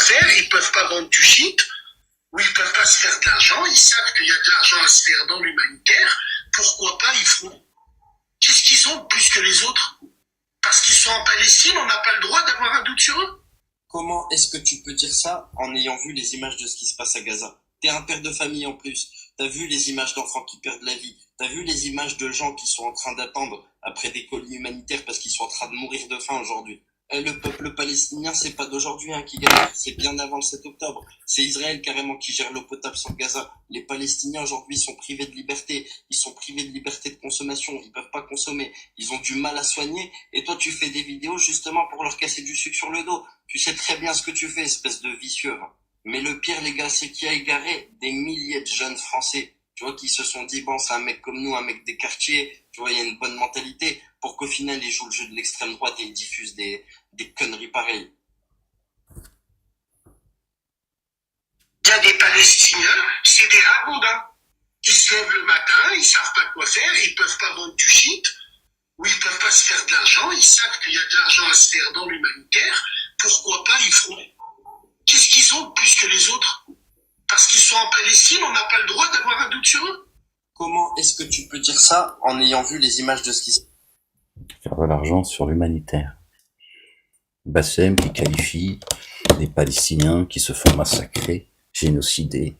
faire, ils peuvent pas vendre du shit, ou ils peuvent pas se faire de l'argent, ils savent qu'il y a de l'argent à se faire dans l'humanitaire, pourquoi pas ils feront? Qu'est-ce qu'ils ont de plus que les autres? Parce qu'ils sont en Palestine, on n'a pas le droit d'avoir un doute sur eux? Comment est-ce que tu peux dire ça en ayant vu les images de ce qui se passe à Gaza? T'es un père de famille en plus. T'as vu les images d'enfants qui perdent la vie. T'as vu les images de gens qui sont en train d'attendre après des colis humanitaires parce qu'ils sont en train de mourir de faim aujourd'hui. Le peuple palestinien, c'est pas d'aujourd'hui qui galère, c'est bien avant le 7 octobre. C'est Israël carrément qui gère l'eau potable sur Gaza. Les Palestiniens aujourd'hui sont privés de liberté. Ils sont privés de liberté de consommation. Ils peuvent pas consommer. Ils ont du mal à soigner. Et toi, tu fais des vidéos justement pour leur casser du sucre sur le dos. Tu sais très bien ce que tu fais, espèce de vicieux. Mais le pire, les gars, c'est qu'il y a égaré des milliers de jeunes Français, tu vois, qui se sont dit, bon, c'est un mec comme nous, un mec des quartiers, tu vois, il y a une bonne mentalité, pour qu'au final, ils jouent le jeu de l'extrême droite et ils diffusent des conneries pareilles. Il y a des Palestiniens, c'est des ragondins, qui se lèvent le matin, ils savent pas quoi faire, ils peuvent pas vendre du shit, ou ils peuvent pas se faire de l'argent, ils savent qu'il y a de l'argent à se faire dans l'humanitaire, pourquoi pas ils feront? Qu'est-ce qu'ils ont de plus que les autres? Parce qu'ils sont en Palestine, on n'a pas le droit d'avoir un doute sur eux? Comment est-ce que tu peux dire ça en ayant vu les images de ce qui se passe? Faire de l'argent sur l'humanitaire. Bassem qui qualifie les Palestiniens qui se font massacrer, génocider,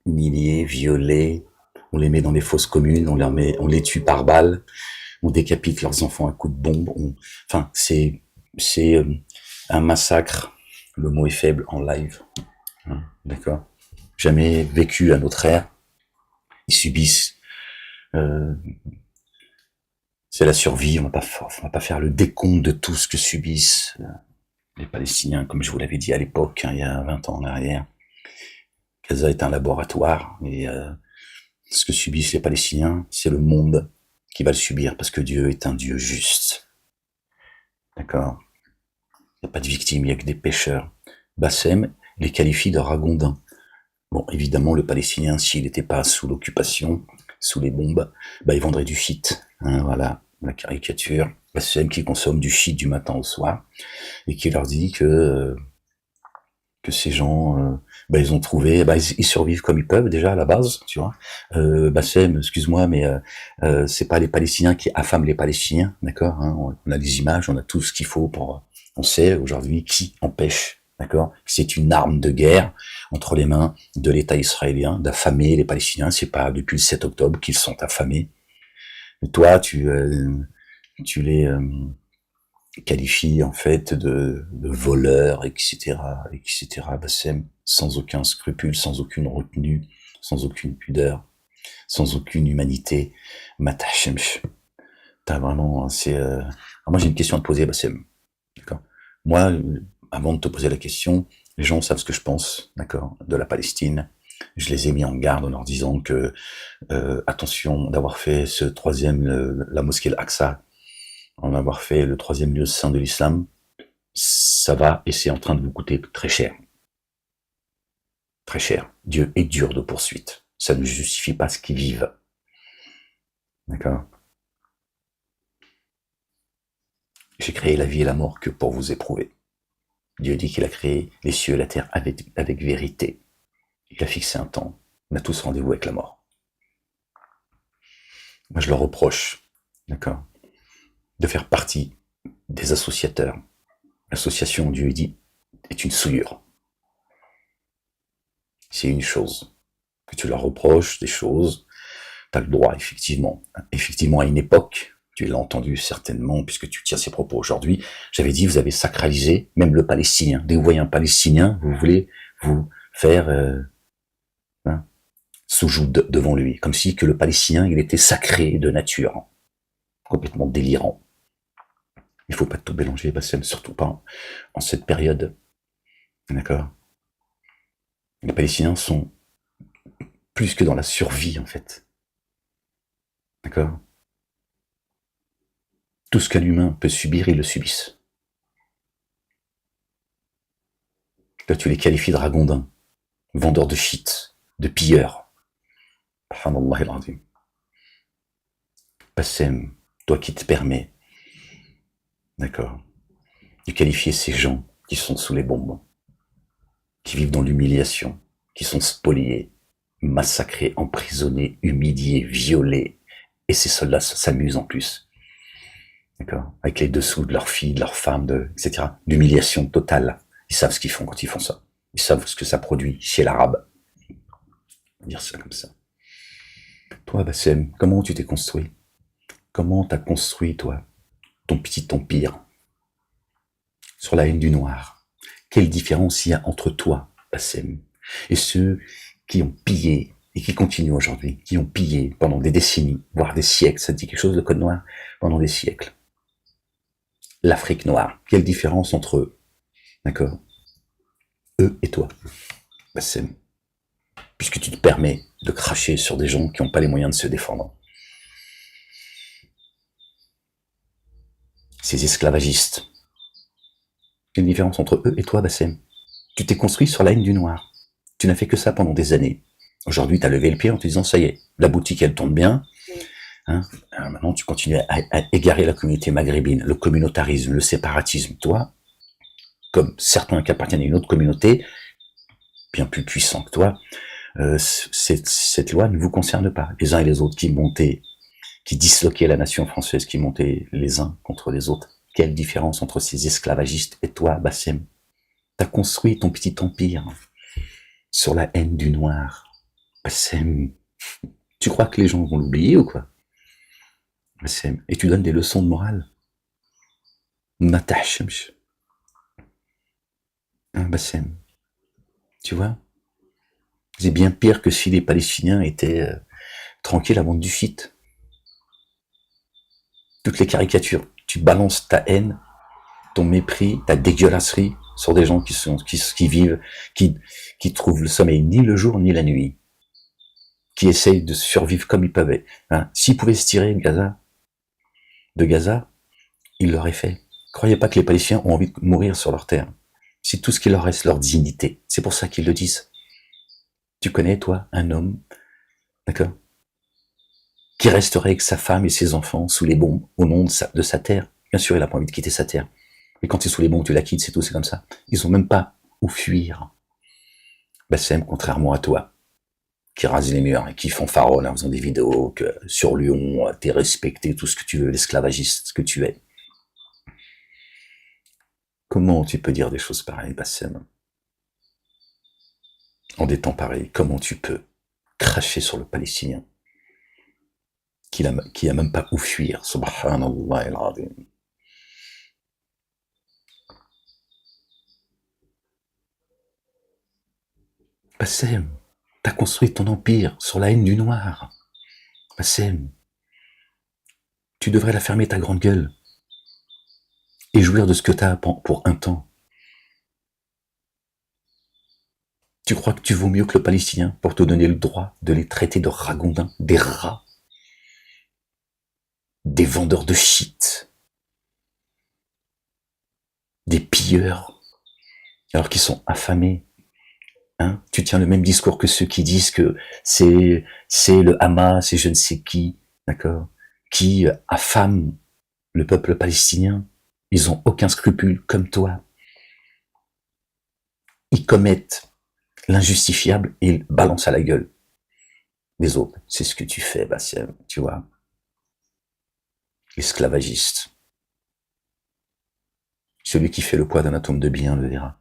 humilier, violer, on les met dans des fosses communes, on les tue par balle, on décapite leurs enfants à coups de bombe, enfin c'est un massacre, le mot est faible, en live, d'accord, jamais vécu à notre ère. Ils subissent, c'est la survie, on va pas faire le décompte de tout ce que subissent les Palestiniens, comme je vous l'avais dit à l'époque, il y a 20 ans en arrière. Gaza est un laboratoire, et ce que subissent les Palestiniens, c'est le monde qui va le subir, parce que Dieu est un Dieu juste. D'accord? Il n'y a pas de victimes, il n'y a que des pécheurs. Bassem les qualifie de ragondins. Bon, évidemment, le Palestinien, s'il n'était pas sous l'occupation, sous les bombes, il vendrait du shit. Voilà, la caricature. Bassem qui consomme du shit du matin au soir, et qui leur dit que ces gens, ils ont trouvé, ils survivent comme ils peuvent déjà à la base, tu vois. Bassem, excuse-moi, mais c'est pas les Palestiniens qui affament les Palestiniens, d'accord, on a les images, on a tout ce qu'il faut pour, on sait aujourd'hui qui empêche, d'accord, c'est une arme de guerre entre les mains de l'État israélien d'affamer les Palestiniens. C'est pas depuis le 7 octobre qu'ils sont affamés. Et toi, tu les qualifie en fait de voleurs, etc., Bassem, sans aucun scrupule, sans aucune retenue, sans aucune pudeur, sans aucune humanité. Matachemch. T'as vraiment, moi j'ai une question à te poser, Bassem. D'accord. Moi, avant de te poser la question, les gens savent ce que je pense, d'accord, de la Palestine. Je les ai mis en garde en leur disant que attention d'avoir fait ce troisième, la mosquée Al-Aqsa, en avoir fait le troisième lieu saint de l'islam, ça va et c'est en train de vous coûter très cher. Très cher. Dieu est dur de poursuite. Ça ne justifie pas ce qu'ils vivent. D'accord? J'ai créé la vie et la mort que pour vous éprouver. Dieu dit qu'il a créé les cieux et la terre avec vérité. Il a fixé un temps. On a tous rendez-vous avec la mort. Moi, je leur reproche, d'accord, de faire partie des associateurs. L'association, Dieu dit, est une souillure. C'est une chose. Que tu leur reproches des choses, tu as le droit, effectivement, à une époque, tu l'as entendu certainement, puisque tu tiens ces propos aujourd'hui, j'avais dit, vous avez sacralisé même le Palestinien. Dès que vous voyez un Palestinien, vous voulez vous faire soujoud devant lui, comme si que le Palestinien, il était sacré de nature, complètement délirant. Il faut pas tout mélanger, Bassem, surtout pas en cette période. D'accord? Les Palestiniens sont plus que dans la survie, en fait. D'accord? Tout ce qu'un humain peut subir, ils le subissent. Là, tu les qualifies de ragondins, vendeurs de shit, de pilleurs. Subhanallah al-azim. Bassem, toi qui te permets, d'accord, de qualifier ces gens qui sont sous les bombes qui vivent dans l'humiliation, qui sont spoliés, massacrés, emprisonnés, humiliés, violés. Et ces soldats s'amusent en plus. D'accord? Avec les dessous de leurs filles, de leurs femmes, etc. D'humiliation totale. Ils savent ce qu'ils font quand ils font ça. Ils savent ce que ça produit chez l'arabe. On va dire ça comme ça. Toi, Bassem, comment tu t'es construit? Comment t'as construit, toi, ton petit empire sur la haine du noir? Quelle différence il y a entre toi, Bassem, et ceux qui ont pillé et qui continuent aujourd'hui, qui ont pillé pendant des décennies, voire des siècles, ça te dit quelque chose, le code noir? Pendant des siècles. L'Afrique noire, quelle différence entre eux, d'accord, eux et toi, Bassem, puisque tu te permets de cracher sur des gens qui n'ont pas les moyens de se défendre. Ces esclavagistes, quelle différence entre eux et toi, Bassem? Tu t'es construit sur la haine du noir. Tu n'as fait que ça pendant des années. Aujourd'hui, tu as levé le pied en te disant, ça y est, la boutique, elle tourne bien. Hein, maintenant, tu continues à égarer la communauté maghrébine, le communautarisme, le séparatisme. Toi, comme certains qui appartiennent à une autre communauté, bien plus puissant que toi, cette loi ne vous concerne pas. Les uns et les autres qui montaient, qui disloquaient la nation française, qui montaient les uns contre les autres. Quelle différence entre ces esclavagistes et toi, Bassem? T'as construit ton petit empire sur la haine du noir. Bassem, tu crois que les gens vont l'oublier ou quoi? Bassem, et tu donnes des leçons de morale. Natahchemch. Hein, Bassem, tu vois? C'est bien pire que si les Palestiniens étaient tranquilles à bande du shit. Toutes les caricatures, tu balances ta haine, ton mépris, ta dégueulasserie sur des gens qui vivent, qui trouvent le sommeil ni le jour ni la nuit, qui essayent de survivre comme ils peuvent. Hein. S'ils pouvaient se tirer de Gaza, ils l'auraient fait. Croyez pas que les Palestiniens ont envie de mourir sur leur terre. C'est tout ce qui leur reste, leur dignité. C'est pour ça qu'ils le disent. Tu connais, toi, un homme, d'accord, qui resterait avec sa femme et ses enfants sous les bombes au nom de sa terre? Bien sûr, il n'a pas envie de quitter sa terre. Mais quand tu es sous les bombes, tu la quittes, c'est tout, c'est comme ça. Ils ont même pas où fuir. Bassem, contrairement à toi, qui rase les murs et qui font fanfaronne en faisant des vidéos que sur Lyon, t'es respecté, tout ce que tu veux, l'esclavagiste, ce que tu es. Comment tu peux dire des choses pareilles, Bassem? En des temps pareils, comment tu peux cracher sur le Palestinien qui a même pas où fuir? Subhanallah al-Azim. Bassem, t'as construit ton empire sur la haine du noir. Bassem, tu devrais la fermer ta grande gueule et jouir de ce que t'as pour un temps. Tu crois que tu vaux mieux que le Palestinien pour te donner le droit de les traiter de ragondins, des rats, des vendeurs de shit, des pilleurs, alors qu'ils sont affamés. Hein, tu tiens le même discours que ceux qui disent que c'est le Hamas, c'est je ne sais qui, d'accord, qui affame le peuple palestinien. Ils ont aucun scrupule, comme toi. Ils commettent l'injustifiable et ils balancent à la gueule des autres. C'est ce que tu fais, Bassem, tu vois. Esclavagiste. Celui qui fait le poids d'un atome de bien le verra.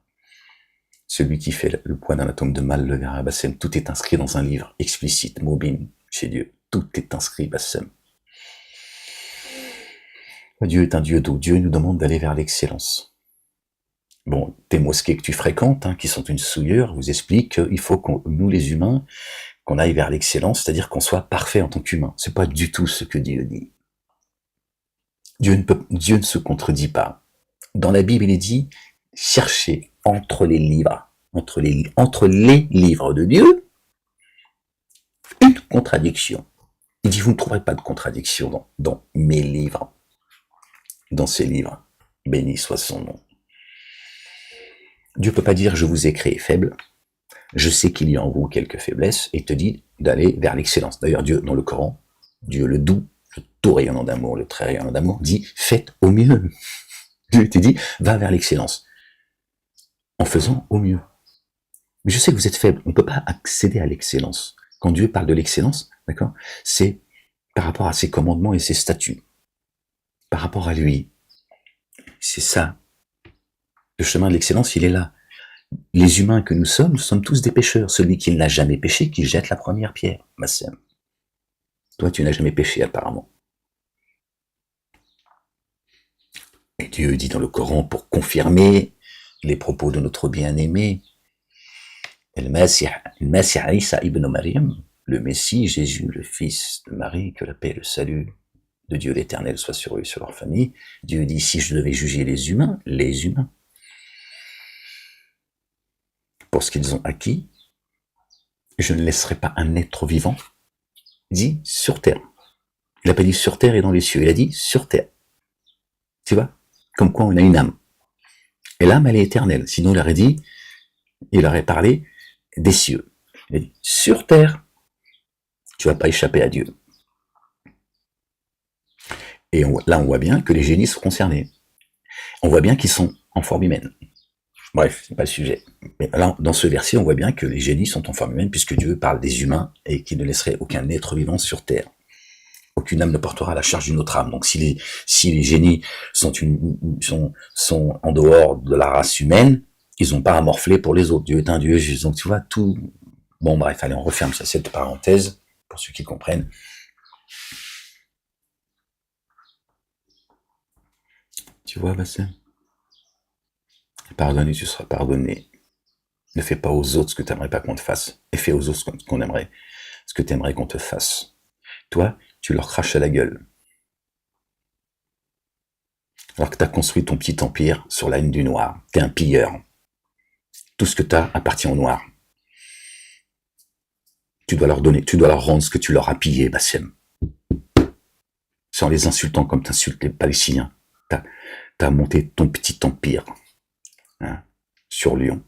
Celui qui fait le poids d'un atome de mal le verra. Bassem, tout est inscrit dans un livre explicite, Mobin, chez Dieu. Tout est inscrit, Bassem. Dieu est un Dieu d'eau. Dieu nous demande d'aller vers l'excellence. Bon, tes mosquées que tu fréquentes, hein, qui sont une souillure, vous expliquent qu'il faut nous les humains, qu'on aille vers l'excellence, c'est-à-dire qu'on soit parfait en tant qu'humain. C'est pas du tout ce que Dieu dit. Dieu ne se contredit pas. Dans la Bible, il est dit, cherchez entre les livres de Dieu, une contradiction. Il dit, vous ne trouverez pas de contradiction dans mes livres, dans ces livres. Béni soit son nom. Dieu peut pas dire, je vous ai créé faible, je sais qu'il y a en vous quelques faiblesses, et te dit d'aller vers l'excellence. D'ailleurs, Dieu, dans le Coran, Dieu le doux, le tout rayonnant d'amour, le très rayonnant d'amour, dit, faites au mieux. Dieu te dit, va vers l'excellence. En faisant au mieux. Mais je sais que vous êtes faible. On ne peut pas accéder à l'excellence. Quand Dieu parle de l'excellence, d'accord, c'est par rapport à ses commandements et ses statuts. Par rapport à lui. C'est ça. Le chemin de l'excellence, il est là. Les humains que nous sommes tous des pécheurs. Celui qui n'a jamais péché, qui jette la première pierre. Massem. Toi, tu n'as jamais péché, apparemment. Et Dieu dit dans le Coran, pour confirmer les propos de notre bien-aimé, El-Masih Isa ibn Maryam, le Messie, Jésus, le fils de Marie, que la paix et le salut de Dieu l'Éternel soient sur eux et sur leur famille. Dieu dit, si je devais juger les humains, pour ce qu'ils ont acquis, je ne laisserai pas un être vivant, dit sur terre. Il n'a pas dit sur terre et dans les cieux, il a dit sur terre. Tu vois? Comme quoi on a une âme. Et l'âme, elle est éternelle. Sinon, il aurait parlé des cieux. Il a dit sur terre, tu vas pas échapper à Dieu. Et là, on voit bien que les génies sont concernés. On voit bien qu'ils sont en forme humaine. Bref, c'est pas le sujet. Mais là, dans ce verset, on voit bien que les génies sont en forme humaine puisque Dieu parle des humains et qu'il ne laisserait aucun être vivant sur terre. Aucune âme ne portera la charge d'une autre âme. Donc, si les génies sont en dehors de la race humaine, ils n'ont pas à morfler pour les autres. Dieu est un Dieu juste. Donc, tu vois, tout... Bon, bref, allez, on referme cette parenthèse pour ceux qui comprennent. Tu vois, Bastien? Pardonne et tu seras pardonné. Ne fais pas aux autres ce que tu n'aimerais pas qu'on te fasse. Et fais aux autres ce que tu aimerais qu'on te fasse. Toi, tu leur craches à la gueule. Alors que tu as construit ton petit empire sur la haine du noir. Tu es un pilleur. Tout ce que tu as appartient au noir. Tu dois leur rendre ce que tu leur as pillé, Bassem. C'est en les insultant comme tu insultes les Palestiniens. T'as monté ton petit empire, hein, sur Lyon.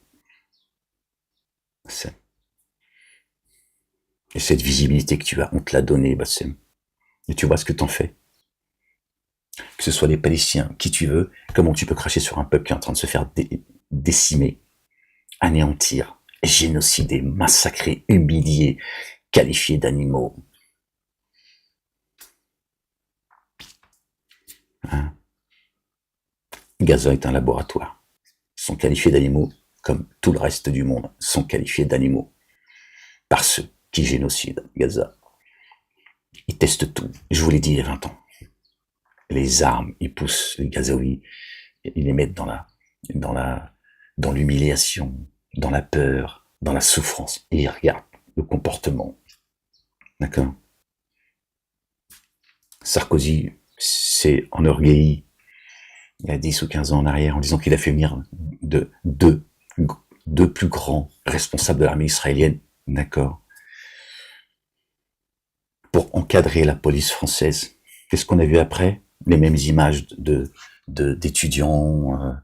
Et cette visibilité que tu as, on te l'a donnée, Bassem. Et tu vois ce que t'en fais. Que ce soit les Palestiniens, qui tu veux, comment tu peux cracher sur un peuple qui est en train de se faire décimer, anéantir, génocider, massacrer, humilier, qualifier d'animaux. Hein? Gaza est un laboratoire. Ils sont qualifiés d'animaux comme tout le reste du monde sont qualifiés d'animaux par ceux qui génocident Gaza. Ils testent tout. Je vous l'ai dit il y a 20 ans. Les armes, ils poussent les Gazaouis, ils les mettent dans l'humiliation, dans la peur, dans la souffrance. Et ils regardent le comportement. D'accord? Sarkozy s'est enorgueilli il y a 10 ou 15 ans en arrière en disant qu'il a fait venir deux plus grands responsables de l'armée israélienne, d'accord, pour encadrer la police française. Qu'est-ce qu'on a vu après? Les mêmes images d'étudiants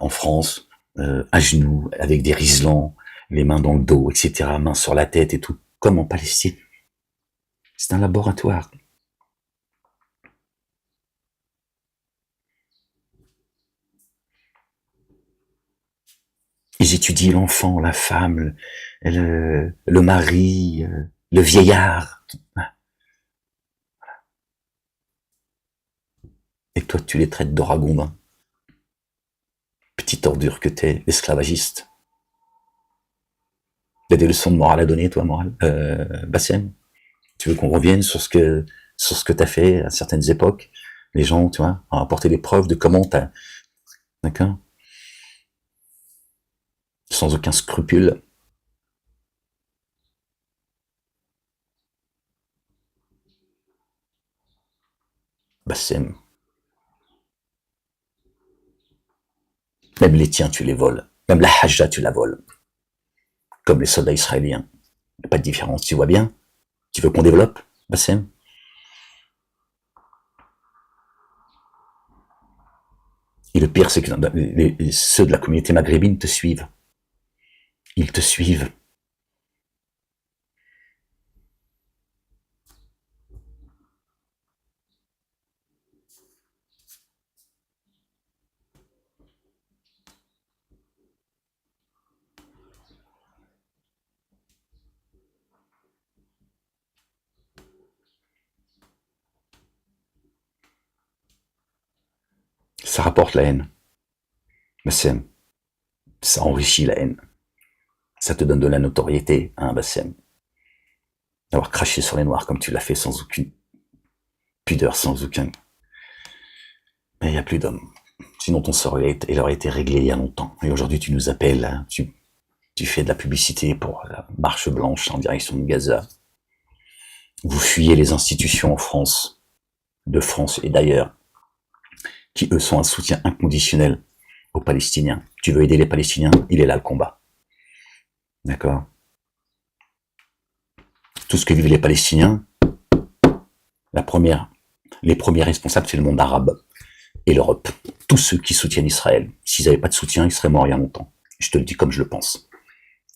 en France, à genoux, avec des riselants, les mains dans le dos, etc., mains sur la tête et tout, comme en Palestine. C'est un laboratoire. Ils étudient l'enfant, la femme, le mari, le vieillard. Et toi, tu les traites de ragondins. Petite ordure que t'es, esclavagiste. Il y a des leçons de morale à donner, toi, Bassem? Tu veux qu'on revienne sur ce que t'as fait à certaines époques? Les gens, tu vois, ont apporté des preuves de comment t'as... D'accord? Sans aucun scrupule. Bassem. Même les tiens, tu les voles. Même la hajja, tu la voles. Comme les soldats israéliens. Il n'y a pas de différence, tu vois bien? Tu veux qu'on développe, Bassem? Et le pire, c'est que ceux de la communauté maghrébine te suivent. Ils te suivent. Ça rapporte la haine. Bassem, ça enrichit la haine. Ça te donne de la notoriété, hein, Bassem. D'avoir craché sur les noirs comme tu l'as fait sans aucune pudeur, sans aucun... Mais il n'y a plus d'hommes. Sinon ton sort il aurait été réglé il y a longtemps. Et aujourd'hui tu nous appelles, hein, tu fais de la publicité pour la marche blanche en direction de Gaza. Vous fuyez les institutions en France, de France et d'ailleurs, qui eux sont un soutien inconditionnel aux Palestiniens. Tu veux aider les Palestiniens, il est là le combat. D'accord? Tout ce que vivent les Palestiniens, les premiers responsables, c'est le monde arabe et l'Europe. Tous ceux qui soutiennent Israël. S'ils n'avaient pas de soutien, ils seraient morts il y a longtemps. Je te le dis comme je le pense.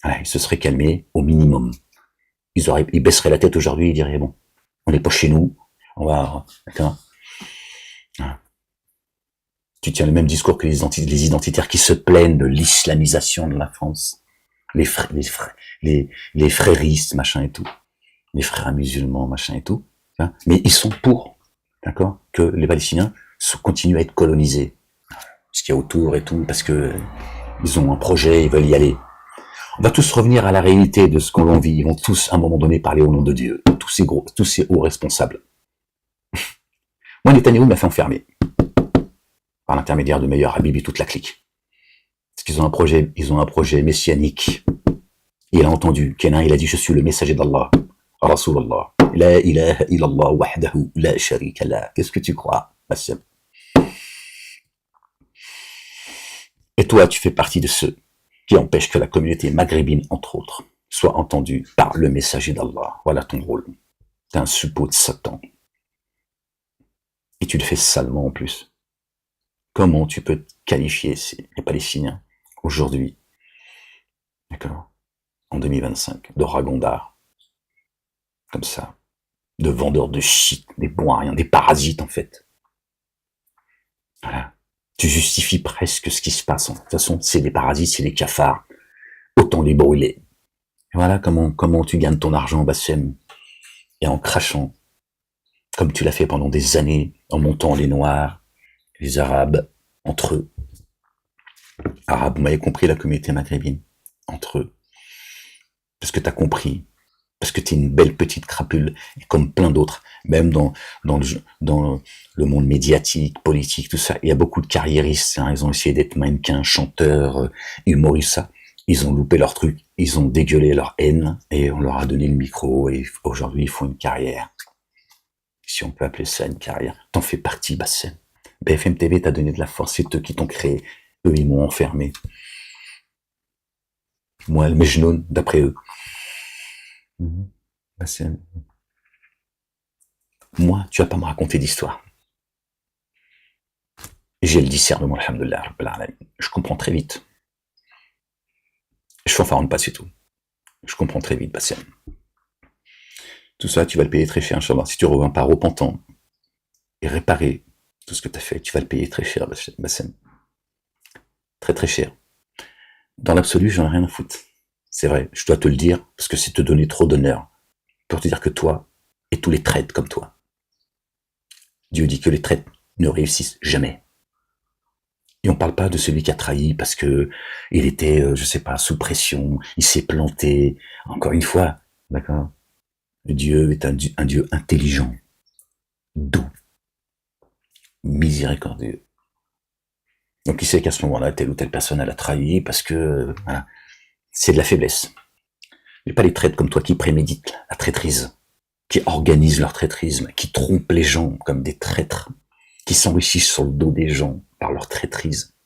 Ouais, ils se seraient calmés au minimum. Ils baisseraient la tête aujourd'hui, ils diraient, bon, on n'est pas chez nous, on va... D'accord. Tu tiens le même discours que les identitaires qui se plaignent de l'islamisation de la France. Les fréristes, machin et tout. Les frères musulmans, machin et tout. Hein, mais ils sont pour, d'accord, que les Palestiniens continuent à être colonisés. Ce qu'il y a autour et tout, parce que ils ont un projet, ils veulent y aller. On va tous revenir à la réalité de ce qu'on vit. Ils vont tous, à un moment donné, parler au nom de Dieu. Tous ces hauts responsables. Moi, Netanyahou m'a fait enfermer. Par l'intermédiaire de Meilleur Habib et toute la clique. Parce qu'ils ont un projet messianique. Il a entendu, Kenan, il a dit, je suis le messager d'Allah. Rasulallah. La ilaha illallah wahdahu la sharika la. Qu'est-ce que tu crois, Bassem? Et toi, tu fais partie de ceux qui empêchent que la communauté maghrébine, entre autres, soit entendue par le messager d'Allah. Voilà ton rôle. T'es un suppôt de Satan. Et tu le fais salement en plus. Comment tu peux qualifier les Palestiniens aujourd'hui, d'accord, en 2025, de ragondars, comme ça, de vendeurs de shit, des bons à rien, des parasites en fait. Voilà. Tu justifies presque ce qui se passe. De toute façon, c'est des parasites, c'est des cafards. Autant les brûler. Et voilà comment tu gagnes ton argent, Bassem. Et en crachant, comme tu l'as fait pendant des années, en montant les Noirs, les Arabes, entre eux. Arabes, vous m'avez compris, la communauté maghrébine. Entre eux. Parce que t'as compris. Parce que t'es une belle petite crapule, et comme plein d'autres, même dans le monde médiatique, politique, tout ça, il y a beaucoup de carriéristes, hein, ils ont essayé d'être mannequins, chanteurs, humoristes, ça. Ils ont loupé leur truc, ils ont dégueulé leur haine, et on leur a donné le micro, et aujourd'hui ils font une carrière. Si on peut appeler ça une carrière. T'en fais partie, Bassem. BFM TV t'a donné de la force, c'est eux qui t'ont créé. Eux, ils m'ont enfermé. Moi, le Mejnoun, d'après eux. Bassem. Moi, tu vas pas me raconter d'histoire. J'ai le discernement, alhamdoulilah, rabbil alamin. Je comprends très vite. Je fanfaronne pas, c'est tout. Je comprends très vite, Bassem. Tout ça, tu vas le payer très cher, inchallah. Si tu reviens pas repentant et réparer tout ce que tu as fait, tu vas le payer très cher, Bassem. Très très cher. Dans l'absolu, j'en ai rien à foutre. C'est vrai, je dois te le dire, parce que c'est te donner trop d'honneur. Pour te dire que toi, et tous les traîtres comme toi, Dieu dit que les traîtres ne réussissent jamais. Et on parle pas de celui qui a trahi parce que il était, je sais pas, sous pression, il s'est planté. Encore une fois, d'accord? Dieu est un Dieu intelligent, doux, miséricordieux. Donc il sait qu'à ce moment-là, telle ou telle personne, elle a trahi parce que, voilà, c'est de la faiblesse. Mais pas les traîtres comme toi qui préméditent la traîtrise, qui organisent leur traîtrisme, qui trompent les gens comme des traîtres, qui s'enrichissent sur le dos des gens par leur traîtrise,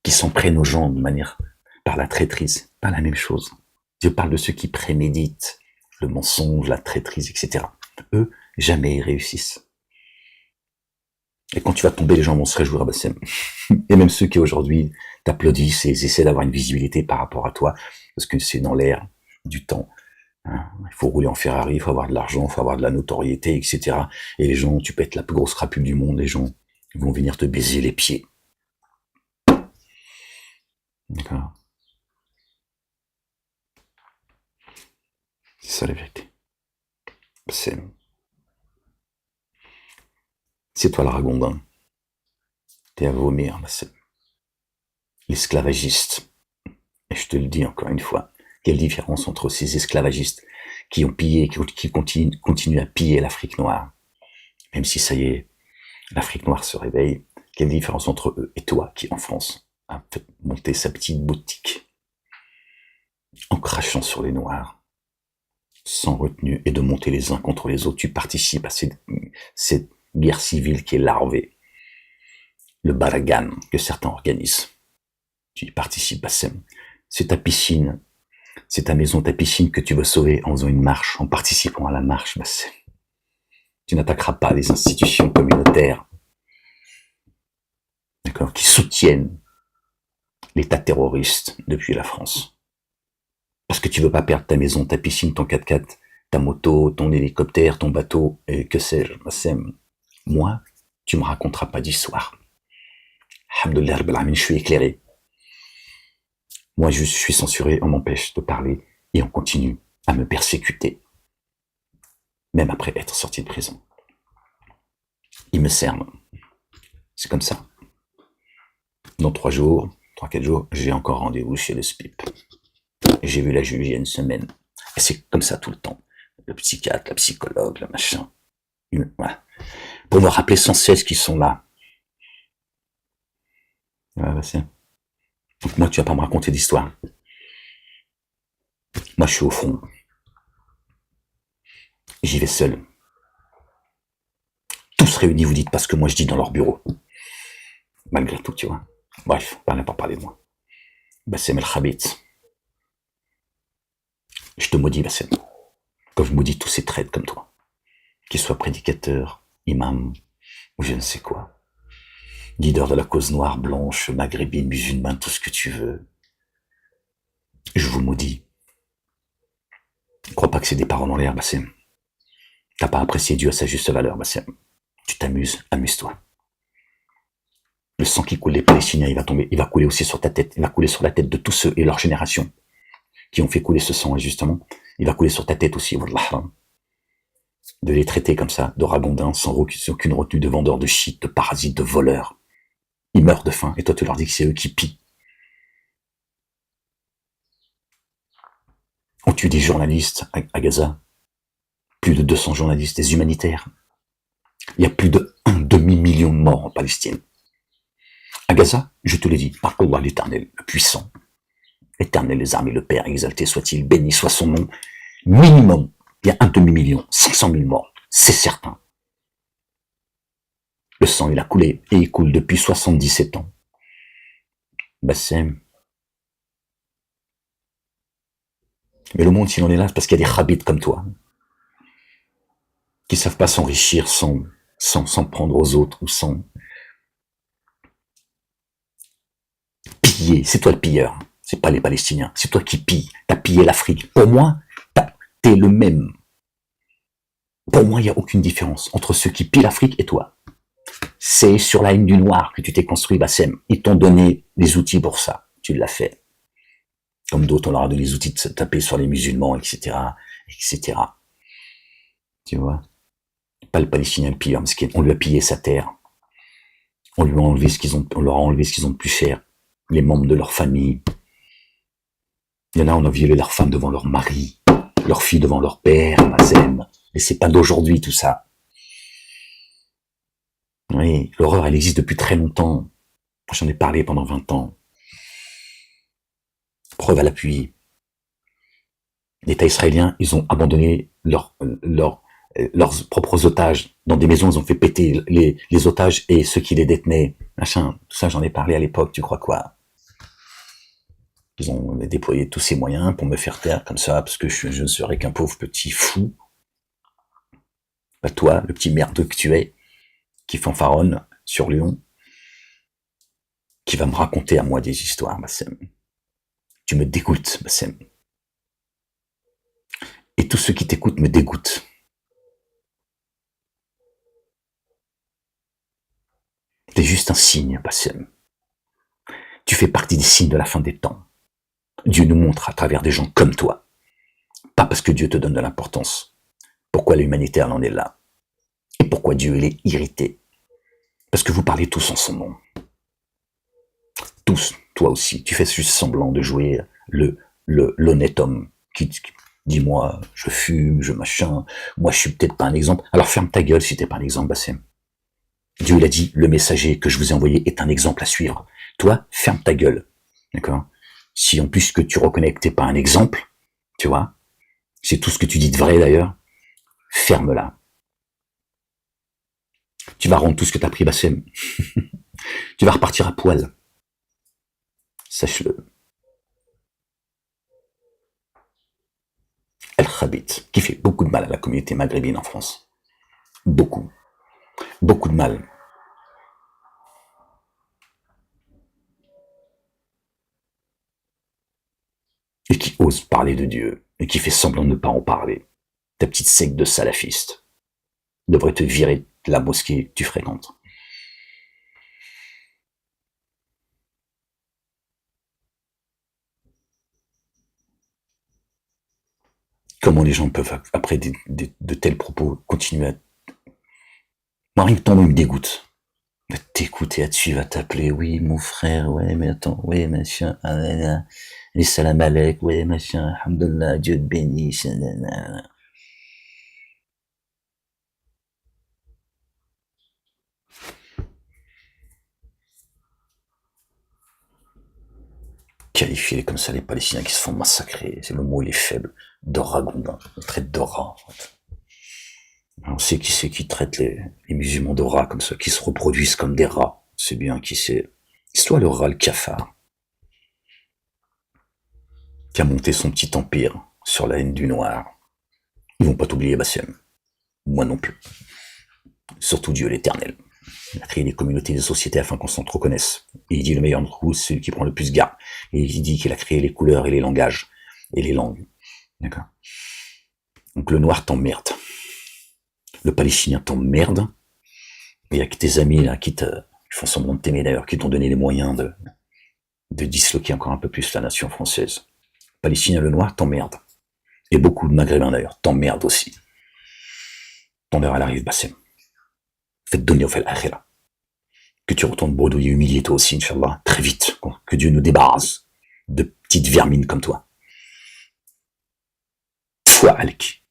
qui s'en prennent aux gens de manière par la traîtrise. Pas la même chose. Dieu parle de ceux qui préméditent le mensonge, la traîtrise, etc. Eux, jamais ils réussissent. Et quand tu vas tomber, les gens vont se réjouir à Bassem. Et même ceux qui aujourd'hui t'applaudissent et essaient d'avoir une visibilité par rapport à toi, parce que c'est dans l'air du temps. Hein. Il faut rouler en Ferrari, il faut avoir de l'argent, il faut avoir de la notoriété, etc. Et les gens, tu peux être la plus grosse crapule du monde, les gens vont venir te baiser les pieds. D'accord. C'est ça la vérité. C'est toi le ragondin. T'es à vomir, Bassem. L'esclavagiste. Et je te le dis encore une fois, quelle différence entre ces esclavagistes qui ont pillé, qui continuent à piller l'Afrique noire, même si ça y est, l'Afrique noire se réveille, quelle différence entre eux et toi qui, en France, a fait monter sa petite boutique en crachant sur les Noirs, sans retenue, et de monter les uns contre les autres. Tu participes à cette guerre civile qui est larvée, le balagan que certains organisent. Tu y participes, Bassem. C'est ta piscine, c'est ta maison, ta piscine que tu veux sauver en faisant une marche, en participant à la marche, Bassem. Tu n'attaqueras pas les institutions communautaires, d'accord, qui soutiennent l'État terroriste depuis la France. Parce que tu veux pas perdre ta maison, ta piscine, ton 4x4, ta moto, ton hélicoptère, ton bateau, et que sais-je, Bassem. Moi, tu me raconteras pas d'histoire. Alhamdoulilah Rabbil Alamin, je suis éclairé. Moi, je suis censuré, on m'empêche de parler, et on continue à me persécuter, même après être sorti de prison. Ils me cernent. C'est comme ça. Dans 3 4 jours, j'ai encore rendez-vous chez le SPIP. Et j'ai vu la juge il y a une semaine. Et c'est comme ça tout le temps. Le psychiatre, la psychologue, le machin. Voilà. Pour me rappeler sans cesse qu'ils sont là. Voilà, donc moi, tu vas pas me raconter d'histoire. Moi, je suis au front. J'y vais seul. Tous réunis, vous dites pas ce que moi je dis dans leur bureau. Malgré tout, tu vois. Bref, on n'a pas parlé de moi. Bassem El Khabit. Je te maudis, Bassem. Comme je maudis tous ces traîtres comme toi. Qu'ils soient prédicateurs, imams, ou je ne sais quoi. Leader de la cause noire, blanche, maghrébine, musulmane, tout ce que tu veux. Je vous maudis. Ne crois pas que c'est des paroles en l'air, Bassem. T'as pas apprécié Dieu à sa juste valeur, Bassem. Tu t'amuses, amuse-toi. Le sang qui coule des Palestiniens, il va tomber, il va couler aussi sur ta tête, il va couler sur la tête de tous ceux et leur génération qui ont fait couler ce sang, et justement, il va couler sur ta tête aussi, wallah. De les traiter comme ça, de ragondins, sans aucune retenue, de vendeurs de shit, de parasites, de voleurs. Ils meurent de faim, et toi tu leur dis que c'est eux qui pillent. On tue des journalistes à Gaza, plus de 200 journalistes, des humanitaires. Il y a plus de 1 demi-million de morts en Palestine. À Gaza, je te l'ai dit, par Allah l'Éternel, le puissant, l'Éternel des armées, le Père, exalté soit-il, béni soit son nom, minimum, il y a 1 demi-million, 500 000 morts, c'est certain. Le sang, il a coulé, et il coule depuis 77 ans. Bassem. Mais le monde, s'il en est là, c'est parce qu'il y a des khabits comme toi, qui savent pas s'enrichir sans prendre aux autres, ou sans piller. C'est toi le pilleur, c'est pas les Palestiniens, c'est toi qui pilles, t'as pillé l'Afrique. Pour moi, t'es le même. Pour moi, il n'y a aucune différence entre ceux qui pillent l'Afrique et toi. C'est sur la ligne du noir que tu t'es construit, Bassem. Ils t'ont donné les outils pour ça. Tu l'as fait. Comme d'autres, on leur a donné les outils de se taper sur les musulmans, etc., etc. Tu vois? Pas le Palestinien le pilleur, parce qu'on lui a pillé sa terre. On lui a enlevé on leur a enlevé ce qu'ils ont de plus cher. Les membres de leur famille. Il y en a, on a violé leurs femmes devant leur mari, leurs filles devant leur père, Bassem. Et c'est pas d'aujourd'hui, tout ça. Oui, l'horreur, elle existe depuis très longtemps. J'en ai parlé pendant 20 ans. Preuve à l'appui. L'État israélien, ils ont abandonné leurs propres otages dans des maisons, ils ont fait péter les otages et ceux qui les détenaient. Machin, tout ça, j'en ai parlé à l'époque, tu crois quoi? Ils ont déployé tous ces moyens pour me faire taire comme ça, parce que je ne serais qu'un pauvre petit fou. Bah toi, le petit merdeux que tu es, qui fanfaronne sur Lyon, qui va me raconter à moi des histoires, Bassem. Tu me dégoûtes, Bassem. Et tous ceux qui t'écoutent me dégoûtent. T'es juste un signe, Bassem. Tu fais partie des signes de la fin des temps. Dieu nous montre à travers des gens comme toi. Pas parce que Dieu te donne de l'importance. Pourquoi l'humanité en est là? Et pourquoi Dieu il est irrité? Parce que vous parlez tous en son nom. tous, toi aussi, tu fais juste semblant de jouer l'honnête homme qui dis-moi, je fume, je machin, moi je suis peut-être pas un exemple. Alors ferme ta gueule si t'es pas un exemple, Bassem. Dieu il a dit, le messager que je vous ai envoyé est un exemple à suivre. Toi, ferme ta gueule, d'accord? Si en plus que tu reconnais que t'es pas un exemple, tu vois, c'est tout ce que tu dis de vrai d'ailleurs, ferme-la. Tu vas rendre tout ce que t'as pris, Bassem. Tu vas repartir à poil. Sache-le. El Khabit, qui fait beaucoup de mal à la communauté maghrébine en France. Beaucoup. Beaucoup de mal. Et qui ose parler de Dieu, et qui fait semblant de ne pas en parler. Ta petite secte de salafistes devrait te virer de la mosquée que tu fréquentes. Comment les gens peuvent, après de tels propos, continuer à... Moi, rien que ton nom me dégoûte. À t'écouter, à te suivre, à t'appeler, oui, mon frère, ouais, mais attends, ouais, machin, ah, là, là. Les salam alek, ouais, machin, alhamdoulilah, Dieu te bénisse, qualifier comme ça les Palestiniens qui se font massacrer, c'est le mot, il est faible. Dora Gondin, on traite Dora, en fait. On sait qui c'est qui traite les musulmans de rats comme ça, qui se reproduisent comme des rats. C'est bien qui c'est. C'est toi le rat, le cafard, qui a monté son petit empire sur la haine du noir. Ils vont pas t'oublier, Bassem. Moi non plus. Surtout Dieu l'éternel. Il a créé des communautés, des sociétés afin qu'on s'en reconnaisse. Et il dit le meilleur d'entre vous, c'est celui qui prend le plus garde. Et il dit qu'il a créé les couleurs et les langages et les langues. D'accord. Donc le noir t'emmerde. Le palestinien t'emmerde. Il y a que tes amis là qui font semblant de t'aimer d'ailleurs, qui t'ont donné les moyens de disloquer encore un peu plus la nation française. Le palestinien, le noir t'emmerde. Et beaucoup de maghrébins d'ailleurs t'emmerdent aussi. Ton heure elle arrive, Bassem. Faites donner au fait l'akhira. Que tu retournes bredouiller, humilier toi aussi, Inch'Allah, très vite. Que Dieu nous débarrasse de petites vermines comme toi. Foi alek.